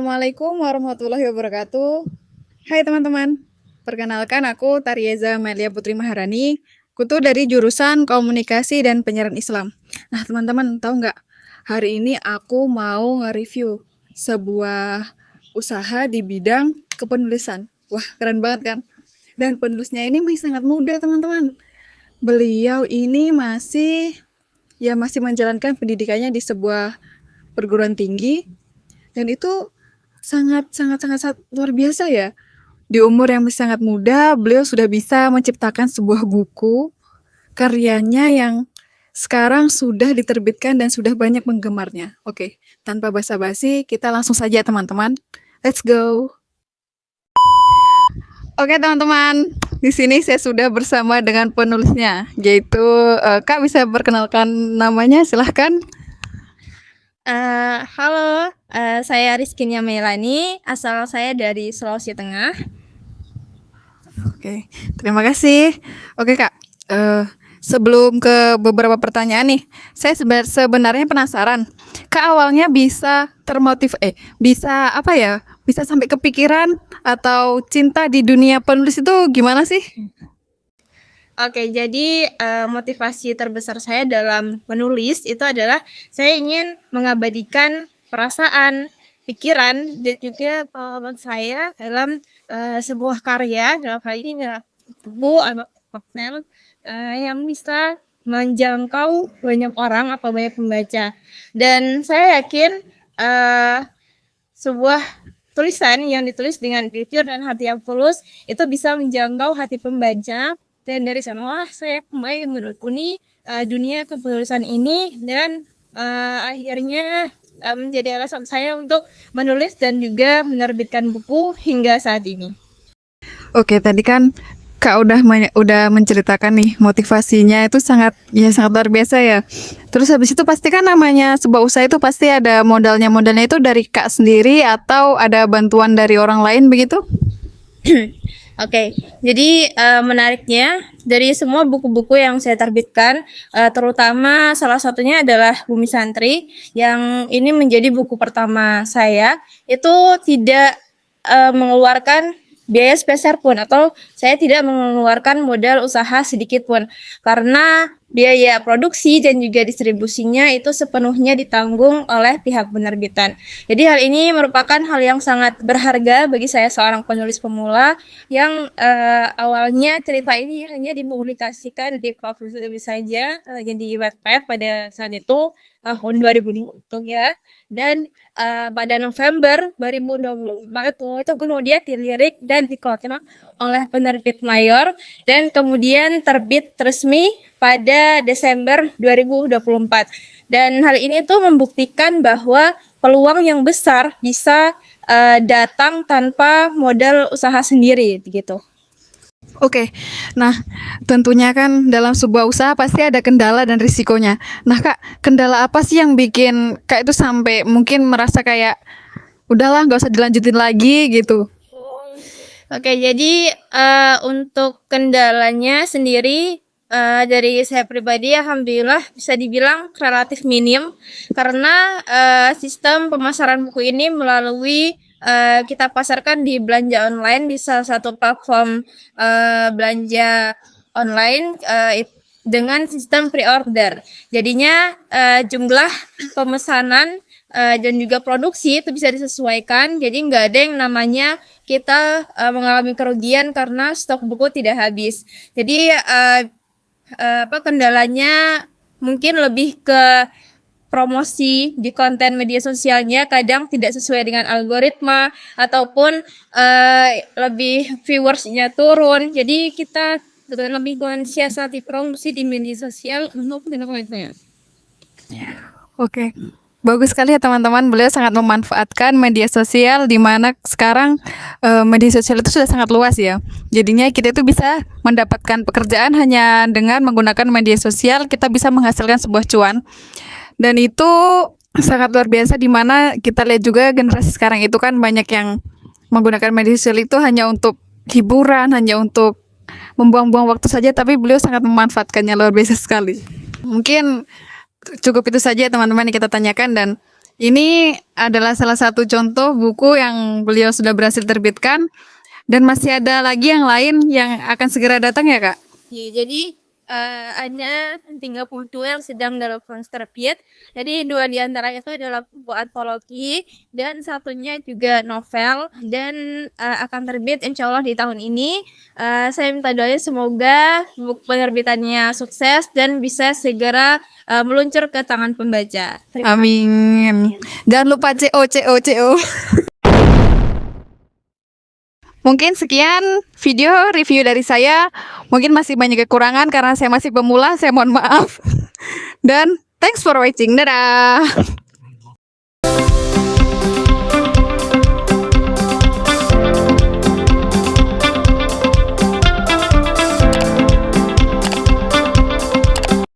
Assalamualaikum warahmatullahi wabarakatuh. Hai teman-teman, perkenalkan aku Tarieza Melia Putri Maharani. Aku tuh dari jurusan Komunikasi dan Penyiaran Islam. Nah teman-teman tahu nggak? Hari ini aku mau nge-review sebuah usaha di bidang kepenulisan. Wah keren banget kan? Dan penulisnya ini masih sangat muda teman-teman. Beliau ini masih menjalankan pendidikannya di sebuah perguruan tinggi dan itu sangat luar biasa ya. Di umur yang masih sangat muda, beliau sudah bisa menciptakan sebuah buku karyanya yang sekarang sudah diterbitkan dan sudah banyak penggemarnya. Oke, tanpa basa-basi, kita langsung saja teman-teman. Let's go. Oke teman-teman, di sini saya sudah bersama dengan penulisnya, yaitu Kak bisa perkenalkan namanya, silahkan. Halo, saya Rizkynia Melani, asal saya dari Sulawesi Tengah. Oke, terima kasih. Oke Kak, sebelum ke beberapa pertanyaan nih, saya sebenarnya penasaran. Kak awalnya bisa bisa apa ya? Bisa sampai kepikiran atau cinta di dunia penulis itu gimana sih? Oke, jadi motivasi terbesar saya dalam menulis itu adalah saya ingin mengabadikan perasaan, pikiran, dan juga pengalaman saya dalam sebuah karya, dalam hal ini adalah buku atau novel yang bisa menjangkau banyak orang atau banyak pembaca. Dan saya yakin sebuah tulisan yang ditulis dengan jujur dan hati yang tulus itu bisa menjangkau hati pembaca, dan dari sanalah saya kembali menekuni dunia kepenulisan ini, dan akhirnya menjadi alasan saya untuk menulis dan juga menerbitkan buku hingga saat ini. Oke, tadi kan Kak udah menceritakan nih motivasinya itu sangat luar biasa ya. Terus habis itu pasti kan namanya sebuah usaha itu pasti ada modalnya. Modalnya itu dari Kak sendiri atau ada bantuan dari orang lain begitu? Oke, jadi menariknya dari semua buku-buku yang saya terbitkan, terutama salah satunya adalah Bumi Santri, yang ini menjadi buku pertama saya, itu tidak mengeluarkan biaya sepeser pun, atau saya tidak mengeluarkan modal usaha sedikit pun, karena biaya produksi dan juga distribusinya itu sepenuhnya ditanggung oleh pihak penerbitan. Jadi hal ini merupakan hal yang sangat berharga bagi saya seorang penulis pemula yang awalnya cerita ini hanya dipublikasikan di Coffee saja, di Wattpad pada saat itu tahun 2020 ya. Dan pada November 2024 itu kemudian dilirik dan dikeluarkan oleh penerbit mayor, dan kemudian terbit resmi pada Desember 2024. Dan hal ini tuh membuktikan bahwa peluang yang besar bisa datang tanpa modal usaha sendiri gitu. Oke, nah tentunya kan dalam sebuah usaha pasti ada kendala dan risikonya. Nah Kak, kendala apa sih yang bikin Kak itu sampai mungkin merasa kayak udahlah nggak usah dilanjutin lagi gitu? Oke, jadi untuk kendalanya sendiri dari saya pribadi alhamdulillah bisa dibilang relatif minim, karena sistem pemasaran buku ini melalui kita pasarkan di belanja online di salah satu platform belanja online dengan sistem pre-order. Jadinya jumlah pemesanan dan juga produksi itu bisa disesuaikan, jadi nggak ada yang namanya kita mengalami kerugian karena stok buku tidak habis. Jadi kendalanya mungkin lebih ke promosi di konten media sosialnya kadang tidak sesuai dengan algoritma, ataupun lebih viewersnya turun. Jadi kita lebih mensiasati promosi di media sosial untuk tindak Oke, bagus sekali ya teman-teman. Beliau sangat memanfaatkan media sosial di mana sekarang media sosial itu sudah sangat luas ya. Jadinya kita itu bisa mendapatkan pekerjaan hanya dengan menggunakan media sosial, kita bisa menghasilkan sebuah cuan. Dan itu sangat luar biasa di mana kita lihat juga generasi sekarang itu kan banyak yang menggunakan media sosial itu hanya untuk hiburan, hanya untuk membuang-buang waktu saja, tapi beliau sangat memanfaatkannya luar biasa sekali. Mungkin cukup itu saja teman-teman yang kita tanyakan, dan Ini adalah salah satu contoh buku yang beliau sudah berhasil terbitkan dan masih ada lagi yang lain yang akan segera datang ya, Kak? Ya, jadi ada 32 yang sedang dalam proses terbit. Jadi 2 di antara itu adalah buku antologi dan satunya juga novel dan akan terbit insya Allah di tahun ini. Saya minta doanya semoga buku penerbitannya sukses dan bisa segera meluncur ke tangan pembaca. Amin. Jangan lupa CO. Mungkin sekian video review dari saya. Mungkin masih banyak kekurangan karena saya masih pemula, saya mohon maaf. Dan thanks for watching. Dadah.